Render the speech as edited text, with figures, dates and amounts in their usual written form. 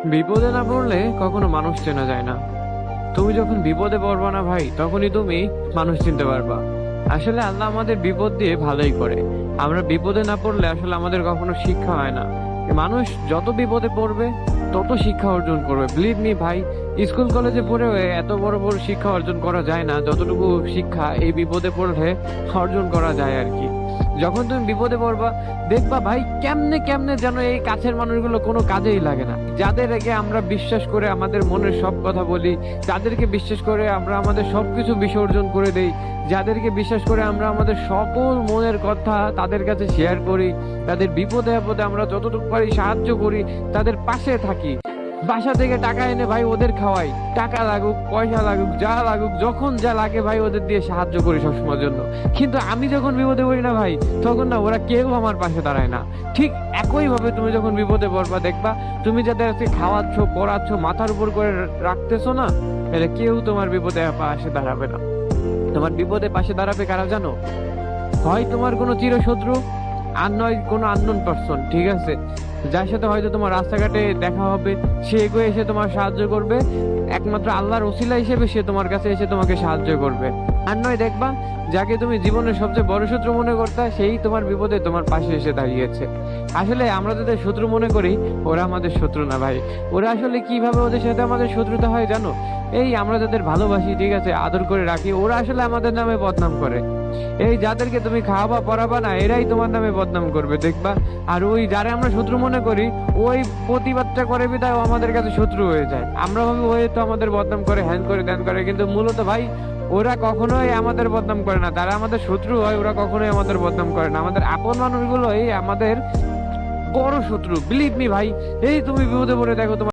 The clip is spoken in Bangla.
বিপদে না পড়লে কখনো মানুষ চেনা যায় না। তুমি যখন বিপদে পড়বা না ভাই, তখনই তুমি মানুষ চিনতে পারবা। আসলে আল্লাহ আমাদের বিপদ দিয়ে ভালোই করে। আমরা বিপদে না পড়লে আসলে আমাদের কখনো শিক্ষা হয় না। মানুষ যত বিপদে পড়বে তত শিক্ষা অর্জন করবে। বিলিভ মি ভাই, স্কুল কলেজে পড়েও এত বড় বড় শিক্ষা অর্জন করা যায় না যতটুকু শিক্ষা এই বিপদে পড়লে অর্জন করা যায় আর কি। যখন তুমি বিপদে পড়বা, দেখবা ভাই কেমনে কেমনে যেন এই কাছের মানুষগুলো কোনো কাজেই লাগে না। যাদেরকে আমরা বিশ্বাস করে আমাদের মনের সব কথা বলি, যাদেরকে বিশ্বাস করে আমরা আমাদের সবকিছু বিসর্জন করে দেই, যাদেরকে বিশ্বাস করে আমরা আমাদের সকল মনের কথা তাদের কাছে শেয়ার করি, তাদের বিপদে আপদে আমরা যতটুকু পারি সাহায্য করি, তাদের পাশে থাকি, বাসা থেকে টাকা এনে ভাই ওদের খাওয়াই, টাকা লাগুক পয়সা লাগুক যা লাগুক, যখন যা লাগে ভাই ওদের দিয়ে সাহায্য করি সবসময়ের জন্য। কিন্তু আমি যখন বিপদে পড়ি না ভাই, তখন না ওরা কেউ আমার পাশে দাঁড়ায় না। ঠিক একই ভাবে তুমি যখন বিপদে পড়বা, দেখবা তুমি যাদেরকে খাওয়াচ্ছ পড়াচ্ছ মাথার উপর করে রাখতেছো না, এরা কেউ তোমার বিপদে পাশে দাঁড়াবে না। তোমার বিপদে পাশে দাঁড়াবে কারা জানো? হয় তোমার কোনো চিরশত্রু, আর নয় কোনো আননোন পারসন, ঠিক আছে, যার সাথে হয়তো তোমার রাস্তাঘাটে দেখা হবে, সে এগিয়ে এসে তোমার সাহায্য করবে, একমাত্র আল্লাহর ওসিলা হিসেবে সে তোমার কাছে এসে তোমাকে সাহায্য করবে। আর নয় দেখবা যাকে তুমি জীবনের সবচেয়ে বড় শত্রু মনে করতে, সেই তোমার বিপদে তোমার পাশে এসে দাঁড়িয়েছে। আসলে আমরা যাদের শত্রু মনে করি ওরা আমাদের শত্রু না ভাই। ওরা আসলে কিভাবে ওদের সাথে আমাদের শত্রুতা হয় জানো? এই আমরা যাদের ভালোবাসি, ঠিক আছে, আদর করে রাখি, ওরা আসলে আমাদের নামে বদনাম করে। এই যাদেরকে তুমি খাওয়াবা পড়াবা না, এরাই তোমার নামে বদনাম করবে দেখবা। আর ওই যারা আমরা শত্রু মনে করি, ওই প্রতিবাদটা করে বিদায় ও আমাদের কাছে শত্রু হয়ে যায়। আমরা ভাবি ওই তো আমাদের বদনাম করে, হ্যান করে ত্যান করে, কিন্তু মূলত ভাই ওরা কখনোই আমাদের বদনাম করে না। তারা আমাদের শত্রু হয়, ওরা কখনোই আমাদের বদনাম করে না। আমাদের আপন মানুষগুলোই আমাদের বড় শত্রু, বিলিভ মি ভাই। এই তুমি বিপদে পড়ে দেখো তোমার